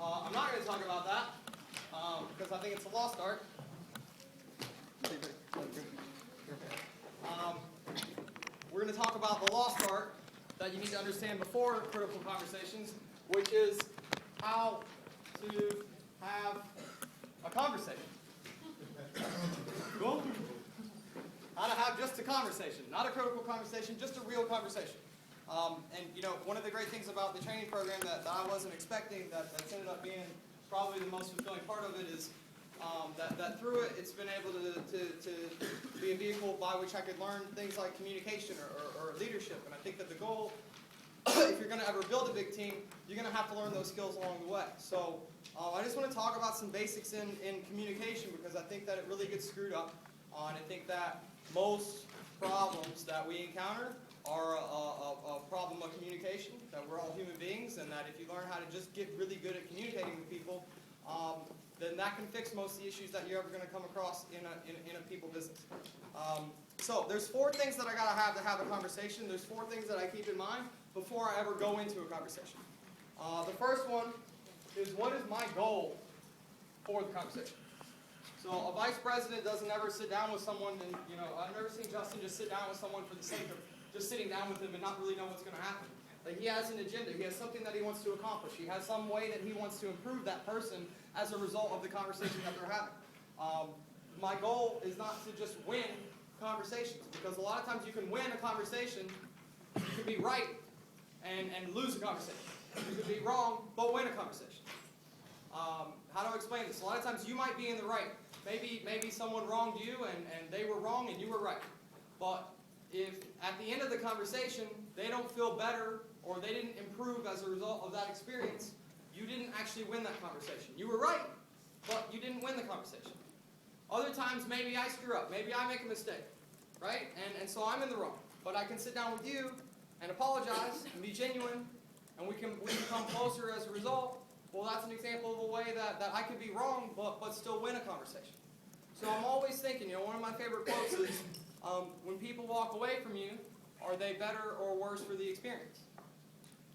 I'm not going to talk about that because I think it's a lost art. We're going to talk about the lost art that you need to understand before critical conversations, which is how to have a conversation. Cool? How to have just a conversation, not a critical conversation, just a real conversation. And you know, one of the great things about the training program that I wasn't expecting, that's ended up being probably the most fulfilling part of it, is that through it, it's been able to be a vehicle by which I could learn things like communication or leadership. And I think that the goal, if you're going to ever build a big team, you're going to have to learn those skills along the way. So I just want to talk about some basics in communication, because I think that it really gets screwed up. And I think that most problems that we encounter are a problem of communication, that we're all human beings, and that if you learn how to just get really good at communicating with people, then that can fix most of the issues that you're ever going to come across in a people business. So there's 4 things that I got to have a conversation. There's 4 things that I keep in mind before I ever go into a conversation. The first one is, what is my goal for the conversation? So a vice president doesn't ever sit down with someone, and you know, I've never seen Justin just sit down with someone for the sake of just sitting down with them and not really know what's going to happen. Like, he has an agenda. He has something that he wants to accomplish. He has some way that he wants to improve that person as a result of the conversation that they're having. My goal is not to just win conversations, because a lot of times you can win a conversation, you can be right and lose a conversation. You can be wrong but win a conversation. How do I explain this? A lot of times you might be in the right. Maybe someone wronged you and they were wrong and you were right. But if at the end of the conversation they don't feel better or they didn't improve as a result of that experience, you didn't actually win that conversation. You were right, but you didn't win the conversation. Other times maybe I screw up. Maybe I make a mistake, right? And so I'm in the wrong. But I can sit down with you and apologize and be genuine, and we can become closer as a result. Well, that's an example of a way that I could be wrong but still win a conversation. So I'm always thinking, you know, one of my favorite quotes is, when people walk away from you, are they better or worse for the experience?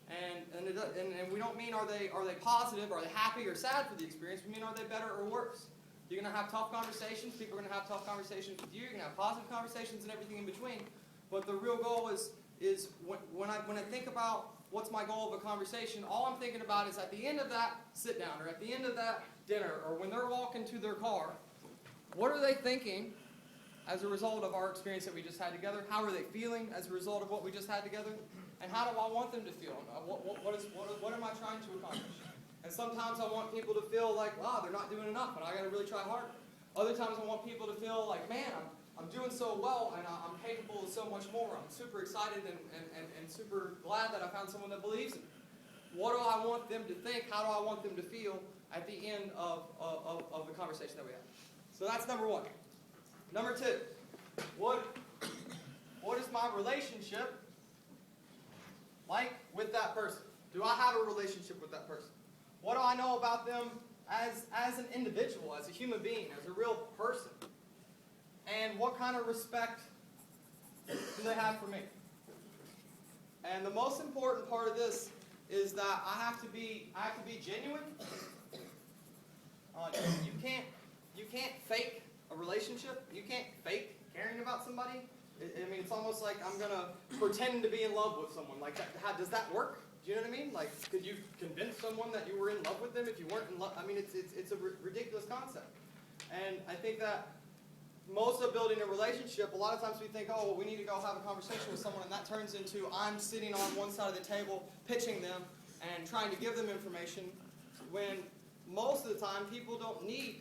And we don't mean are they positive, are they happy or sad for the experience. We mean, are they better or worse? You're going to have tough conversations. People are going to have tough conversations with you. You're going to have positive conversations and everything in between. But the real goal is when I think about what's my goal of a conversation, all I'm thinking about is at the end of that sit down or at the end of that dinner or when they're walking to their car, what are they thinking as a result of our experience that we just had together? How are they feeling as a result of what we just had together? And how do I want them to feel? What am I trying to accomplish? And sometimes I want people to feel like, wow, they're not doing enough and I got to really try harder. Other times I want people to feel like, man, I'm doing so well and I'm capable of so much more. I'm super excited and super glad that I found someone that believes in me. What do I want them to think? How do I want them to feel at the end of the conversation that we have? So that's number 1. Number 2, what is my relationship like with that person? Do I have a relationship with that person? What do I know about them as an individual, as a human being, as a real person? And what kind of respect do they have for me? And the most important part of this is that I have to be genuine. You can't fake a relationship. You can't fake caring about somebody. I mean, it's almost like I'm going to pretend to be in love with someone. Like, does that work? Do you know what I mean? Like, could you convince someone that you were in love with them if you weren't in love? I mean, it's a ridiculous concept. And I think that most of building a relationship, a lot of times we think, oh, well, we need to go have a conversation with someone, and that turns into I'm sitting on one side of the table, pitching them, and trying to give them information, when most of the time people don't need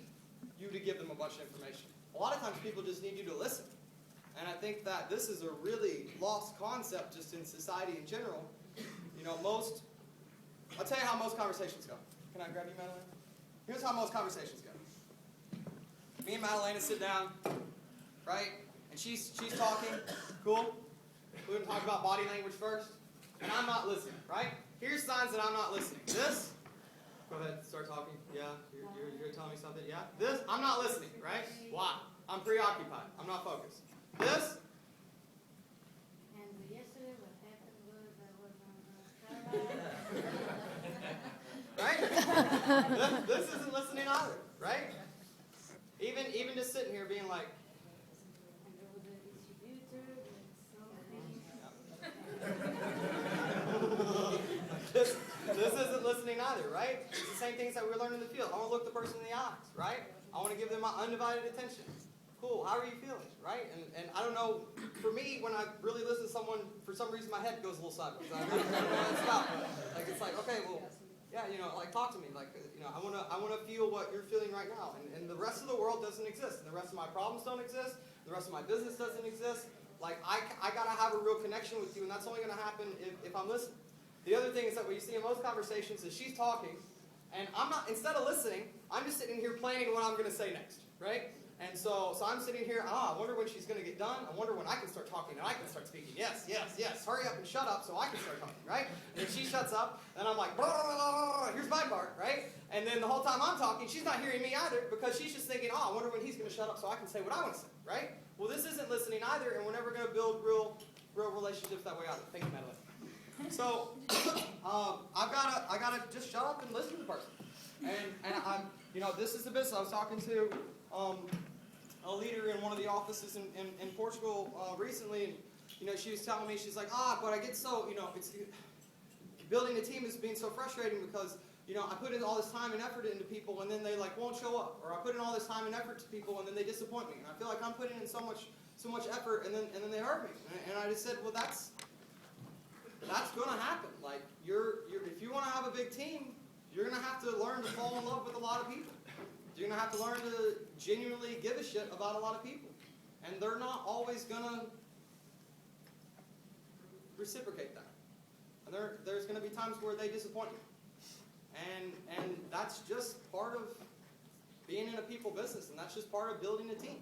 you to give them a bunch of information. A lot of times people just need you to listen. And I think that this is a really lost concept just in society in general. You know, I'll tell you how most conversations go. Can I grab you, Madeline? Here's how most conversations go. Me and Madalena sit down, right? And she's talking, cool. We're going to talk about body language first. And I'm not listening, right? Here's signs that I'm not listening. This, go ahead, start talking. Yeah, you're telling me something. Yeah, this, I'm not listening, right? Why? I'm preoccupied. I'm not focused. This, and yesterday what happened was I was on right? This isn't listening either, right? Even just sitting here being like, And there was a distributor with something. this isn't listening either, right? It's the same things that we learn in the field. I want to look the person in the eyes, right? I want to give them my undivided attention. Cool, how are you feeling, right? And I don't know, for me, when I really listen to someone, for some reason my head goes a little sideways. I don't know what it's about. Like, it's like, okay, well, yeah, like talk to me. Like, I wanna feel what you're feeling right now. And the rest of the world doesn't exist. And the rest of my problems don't exist. The rest of my business doesn't exist. Like, I gotta have a real connection with you, and that's only gonna happen if I'm listening. The other thing is that what you see in most conversations is she's talking, and I'm not, instead of listening, I'm just sitting here planning what I'm gonna say next, right? And so I'm sitting here, I wonder when she's going to get done. I wonder when I can start talking and I can start speaking. Yes, yes, yes. Hurry up and shut up so I can start talking, right? And then she shuts up, and I'm like, blah, blah, blah, blah, here's my part, right? And then the whole time I'm talking, she's not hearing me either because she's just thinking, I wonder when he's going to shut up so I can say what I want to say, right? Well, this isn't listening either, and we're never going to build real relationships that way either. Thank you, Madeline. So I gotta just shut up and listen to the person. And I'm, this is the business. I was talking to a leader in one of the offices in Portugal recently, and she was telling me, she's like, but I get so, it's building a team is being so frustrating because I put in all this time and effort into people, and then they won't show up, or I put in all this time and effort to people, and then they disappoint me, and I feel like I'm putting in so much effort, and then they hurt me, and I just said, well, that's going to happen. Like, if you want to have a big team, you're going to have to learn to fall in love with a lot of people. You're going to have to learn to genuinely give a shit about a lot of people. And they're not always going to reciprocate that. And there's going to be times where they disappoint you. And that's just part of being in a people business, and that's just part of building a team.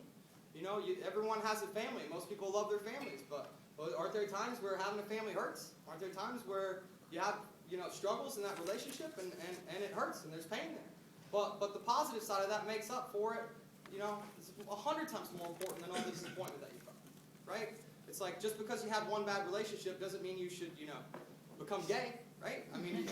Everyone has a family. Most people love their families, but aren't there times where having a family hurts? Aren't there times where you have struggles in that relationship and it hurts and there's pain there? But the positive side of that makes up for it. It's 100 times more important than all the disappointment that you've got, right? It's like, just because you have one bad relationship doesn't mean you should, become gay, right? I mean,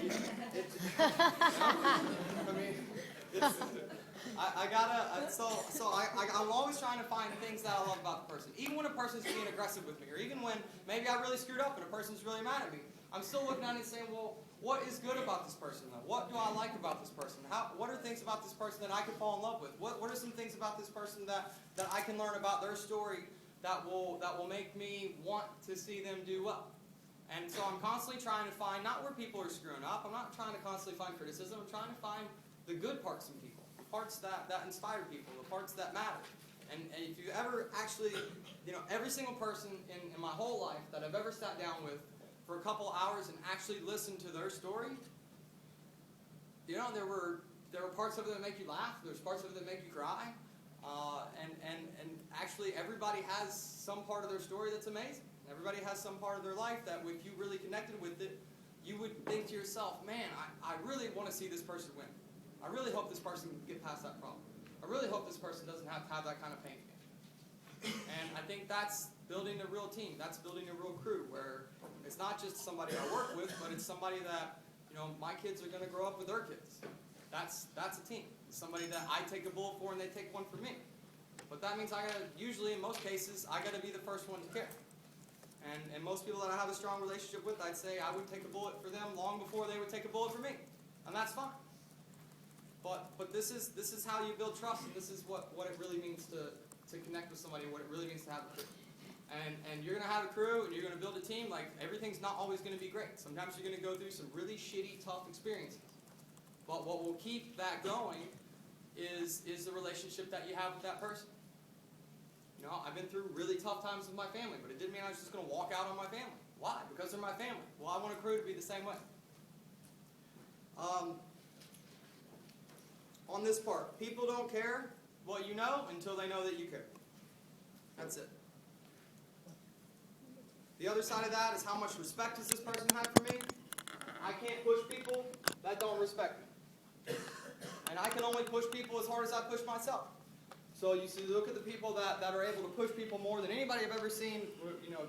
I'm always trying to find things that I love about the person. Even when a person's being aggressive with me, or even when maybe I really screwed up and a person's really mad at me, I'm still looking at it and saying, well, what is good about this person, though? What do I like about this person? What are things about this person that I can fall in love with? What are some things about this person that I can learn about their story that will make me want to see them do well? And so I'm constantly trying to find, not where people are screwing up, I'm not trying to constantly find criticism, I'm trying to find the good parts in people, the parts that inspire people, the parts that matter. And if you ever actually, every single person in my whole life that I've ever sat down with for a couple hours and actually listened to their story, there were parts of it that make you laugh, there's parts of it that make you cry, and actually everybody has some part of their story that's amazing. Everybody has some part of their life that if you really connected with it, you would think to yourself, man, I really want to see this person win. I really hope this person can get past that problem. I really hope this person doesn't have to have that kind of pain again. And I think that's building a real team. That's building a real crew where it's not just somebody I work with, but it's somebody that, my kids are going to grow up with their kids. That's a team. It's somebody that I take a bullet for and they take one for me. But that means usually in most cases, I got to be the first one to care. And most people that I have a strong relationship with, I'd say I would take a bullet for them long before they would take a bullet for me. And that's fine. But this is how you build trust, and this is what it really means to connect with somebody, what it really means to have a crew. And you're going to have a crew, and you're going to build a team. Like, everything's not always going to be great. Sometimes you're going to go through some really shitty, tough experiences. But what will keep that going is the relationship that you have with that person. I've been through really tough times with my family, but it didn't mean I was just going to walk out on my family. Why? Because they're my family. Well, I want a crew to be the same way. On this part, people don't care what you know until they know that you care. That's it. The other side of that is, how much respect does this person have for me? I can't push people that don't respect me. And I can only push people as hard as I push myself. So you see, look at the people that are able to push people more than anybody I've ever seen,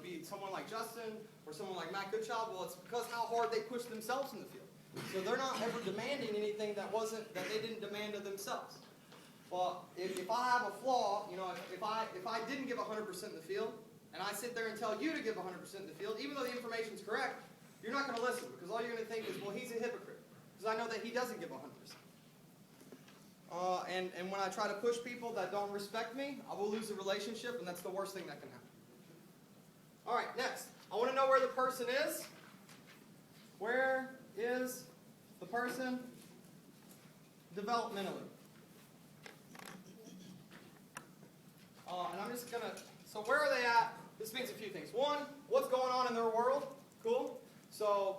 be someone like Justin or someone like Matt Goodchild. Well, it's because how hard they push themselves in the field. So they're not ever demanding anything that they didn't demand of themselves. But if I have a flaw, if I didn't give 100% in the field, and I sit there and tell you to give 100% in the field, even though the information's correct, you're not going to listen, because all you're going to think is, well, he's a hypocrite, because I know that he doesn't give 100%. And when I try to push people that don't respect me, I will lose the relationship, and that's the worst thing that can happen. All right, next. I want to know where the person is. Where is the person developmentally? And I'm just going to, so where are they at? This means a few things. One, what's going on in their world? Cool. So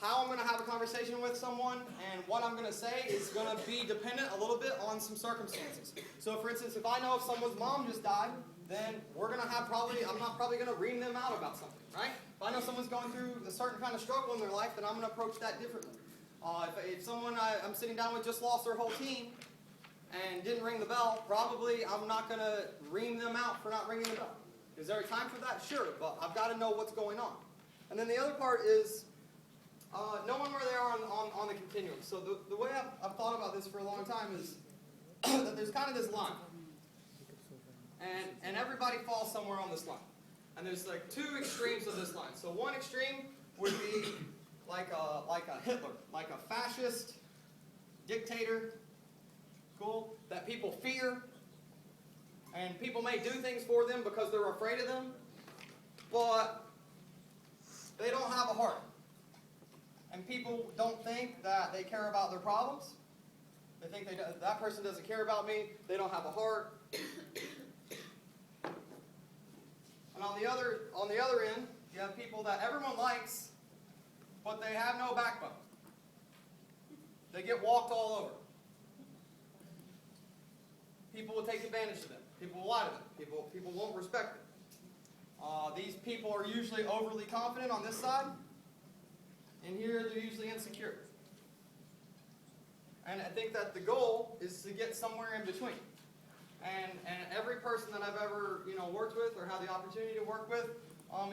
how I'm going to have a conversation with someone and what I'm going to say is going to be dependent a little bit on some circumstances. So for instance, if I know if someone's mom just died, then we're going to have I'm not probably going to ream them out about something, right? If I know someone's going through a certain kind of struggle in their life, then I'm going to approach that differently. If someone I'm sitting down with just lost their whole team and didn't ring the bell, probably I'm not going to ream them out for not ringing the bell. Is there a time for that? Sure, but I've got to know what's going on. And then the other part is knowing where they are on the continuum. So the way I've thought about this for a long time is that there's kind of this line. And everybody falls somewhere on this line. And there's like two extremes of this line. So one extreme would be like a Hitler, like a fascist dictator, cool, that people fear. And people may do things for them because they're afraid of them, but they don't have a heart. And people don't think that they care about their problems. They think that person doesn't care about me. They don't have a heart. And on the other end, you have people that everyone likes, but they have no backbone. They get walked all over. People will take advantage of them. People will lie to them. People won't respect them. These people are usually overly confident on this side, and here they're usually insecure. And I think that the goal is to get somewhere in between. And every person that I've ever worked with or had the opportunity to work with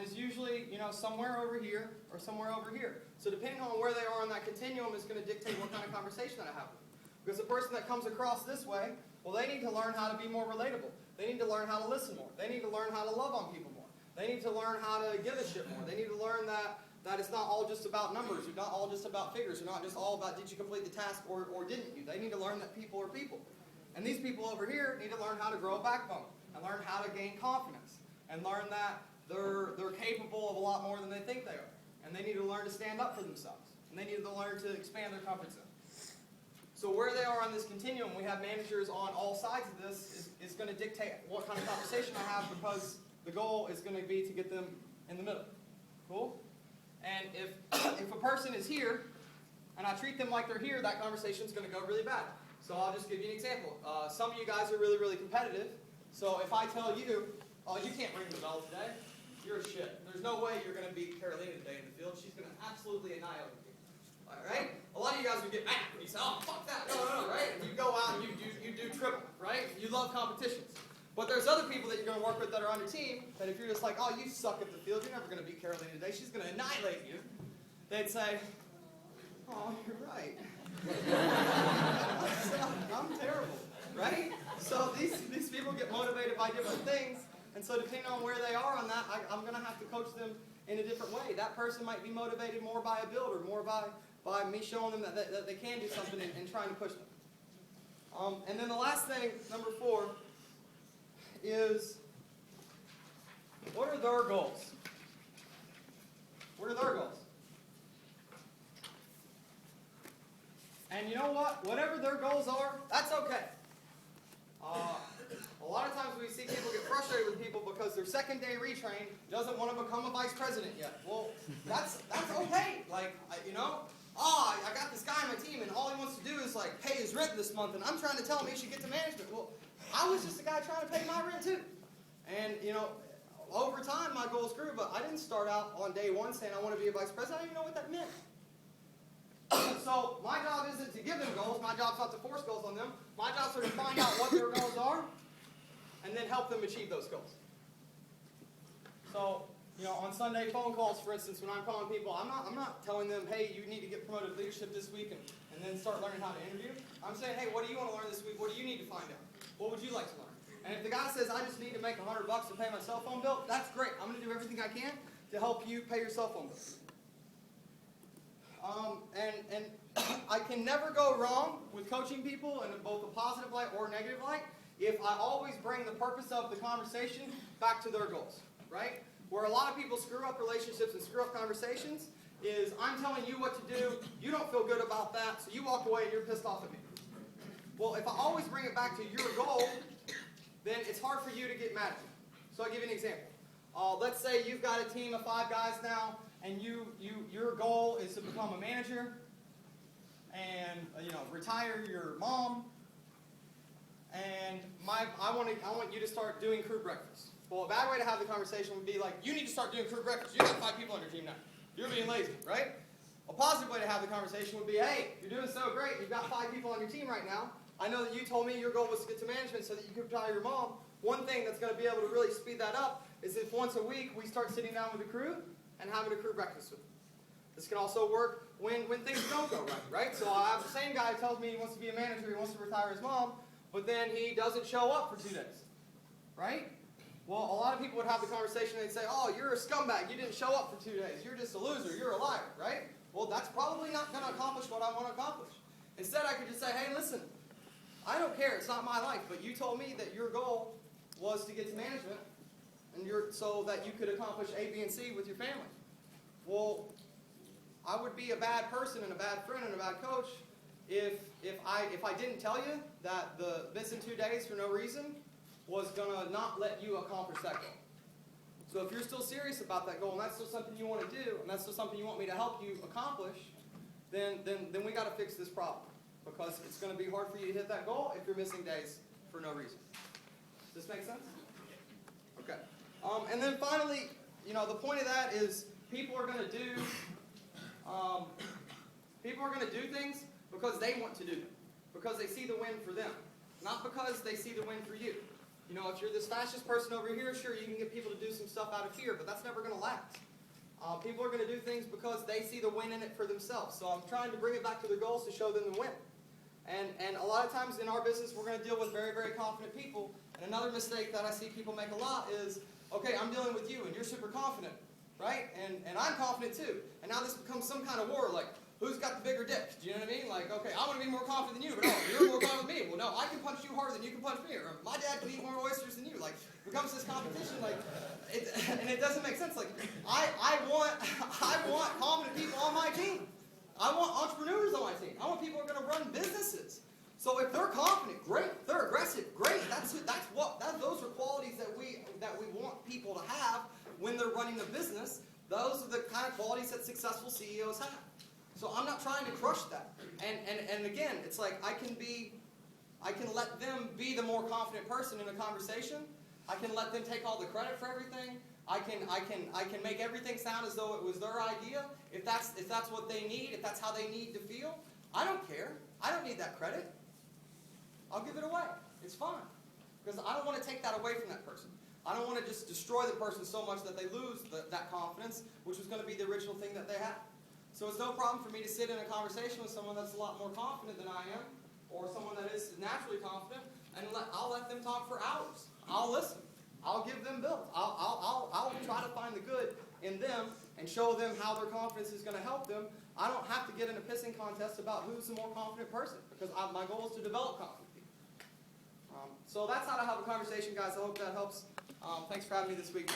is usually somewhere over here or somewhere over here. So depending on where they are on that continuum is going to dictate what kind of conversation that I have with them. Because the person that comes across this way, well, they need to learn how to be more relatable. They need to learn how to listen more. They need to learn how to love on people more. They need to learn how to give a shit more. They need to learn that it's not all just about numbers. It's not all just about figures. It's not just all about did you complete the task or didn't you. They need to learn that people are people. And these people over here need to learn how to grow a backbone and learn how to gain confidence and learn that they're capable of a lot more than they think they are. And they need to learn to stand up for themselves. And they need to learn to expand their comfort zone. So where they are on this continuum, we have managers on all sides of this, is going to dictate what kind of conversation I have because the goal is going to be to get them in the middle. Cool? And if a person is here and I treat them like they're here, that conversation is going to go really bad. So I'll just give you an example. Some of you guys are really, really competitive. So if I tell you, oh, you can't ring the bell today, you're a shit. There's no way you're going to beat Carolina today in the field. She's going to absolutely annihilate you. All right? A lot of you guys would get mad when you say, oh, fuck that. No, right? And you go out and you do triple, right? You love competitions. But there's other people that you're going to work with that are on your team that if you're just like, oh, you suck at the field, you're never going to beat Carolina today, she's going to annihilate you. They'd say, oh, you're right. I'm terrible, right? So these people get motivated by different things, and so depending on where they are on that, I'm going to have to coach them in a different way. That person might be motivated more by a build or more by me showing them that they can do something and trying to push them. And then the last thing, number 4, is what are their goals? What are their goals? And you know what? Whatever their goals are, that's okay. A lot of times we see people get frustrated with people because their second day retrain doesn't want to become a vice president yet. Well, that's okay. Like, I got this guy on my team and all he wants to do is like pay his rent this month and I'm trying to tell him he should get to management. Well, I was just a guy trying to pay my rent too. And, over time my goals grew, but I didn't start out on day one saying I want to be a vice president. I didn't even know what that meant. So my job isn't to give them goals. My job's not to force goals on them. My job's to find out what their goals are and then help them achieve those goals. So on Sunday phone calls, for instance, when I'm calling people, I'm not telling them, hey, you need to get promoted to leadership this week and then start learning how to interview. I'm saying, hey, what do you want to learn this week? What do you need to find out? What would you like to learn? And if the guy says, I just need to make $100 to pay my cell phone bill, that's great. I'm going to do everything I can to help you pay your cell phone bill. And I can never go wrong with coaching people in both a positive light or negative light if I always bring the purpose of the conversation back to their goals, right? Where a lot of people screw up relationships and screw up conversations is I'm telling you what to do, you don't feel good about that, so you walk away and you're pissed off at me. Well, if I always bring it back to your goal, then it's hard for you to get mad at me. So I'll give you an example. Let's say you've got a team of 5 guys now, and your goal is to become a manager and retire your mom. And I want you to start doing crew breakfast. Well, a bad way to have the conversation would be like, you need to start doing crew breakfast. You got 5 people on your team now. You're being lazy, right? A positive way to have the conversation would be, hey, you're doing so great. You've got 5 people on your team right now. I know that you told me your goal was to get to management so that you could retire your mom. One thing that's going to be able to really speed that up is if once a week we start sitting down with the crew and having a crew breakfast with them. This can also work when things don't go right? So I have the same guy who tells me he wants to be a manager, he wants to retire his mom, but then he doesn't show up for 2 days, right? Well, a lot of people would have the conversation and they'd say, oh, you're a scumbag, you didn't show up for 2 days, you're just a loser, you're a liar, right? Well, that's probably not going to accomplish what I want to accomplish. Instead, I could just say, hey, listen, I don't care, it's not my life, but you told me that your goal was to get to management and so that you could accomplish A, B, and C with your family. Well, I would be a bad person and a bad friend and a bad coach if I didn't tell you that the missing 2 days for no reason was going to not let you accomplish that goal. So if you're still serious about that goal and that's still something you want to do and that's still something you want me to help you accomplish, then we got to fix this problem because it's going to be hard for you to hit that goal if you're missing days for no reason. Does this make sense? Okay. And then finally, the point of that is people are going to do things because they want to do them, because they see the win for them, not because they see the win for you. If you're this fascist person over here, sure, you can get people to do some stuff out of fear, but that's never going to last. People are going to do things because they see the win in it for themselves. So I'm trying to bring it back to their goals to show them the win. And a lot of times in our business, we're going to deal with very, very confident people. And another mistake that I see people make a lot is, okay, I'm dealing with you, and you're super confident, right? And I'm confident too. And now this becomes some kind of war, like, who's got the bigger dick? Do you know what I mean? Like, okay, I'm going to be more confident than you, but you're more confident than me. Well, no, I can punch you harder than you can punch me. Or my dad can eat more oysters than you. Like, it becomes this competition, and it doesn't make sense. Like, I want confident people on my team. I want entrepreneurs on my team. I want people who are going to run businesses. So if they're confident, great. If they're aggressive, great. Those are qualities that we want people to have when they're running a business. Those are the kind of qualities that successful CEOs have. So I'm not trying to crush that. And again, it's like I can let them be the more confident person in a conversation. I can let them take all the credit for everything. I can make everything sound as though it was their idea. If that's what they need, if that's how they need to feel, I don't care. I don't need that credit. I'll give it away. It's fine. Because I don't want to take that away from that person. I don't want to just destroy the person so much that they lose that confidence, which was going to be the original thing that they had. So it's no problem for me to sit in a conversation with someone that's a lot more confident than I am, or someone that is naturally confident, and I'll let them talk for hours. I'll listen. I'll give them bills. I'll try to find the good in them and show them how their confidence is going to help them. I don't have to get in a pissing contest about who's the more confident person, because my goal is to develop confident people. So that's how to have a conversation, guys. I hope that helps. Thanks for having me this week.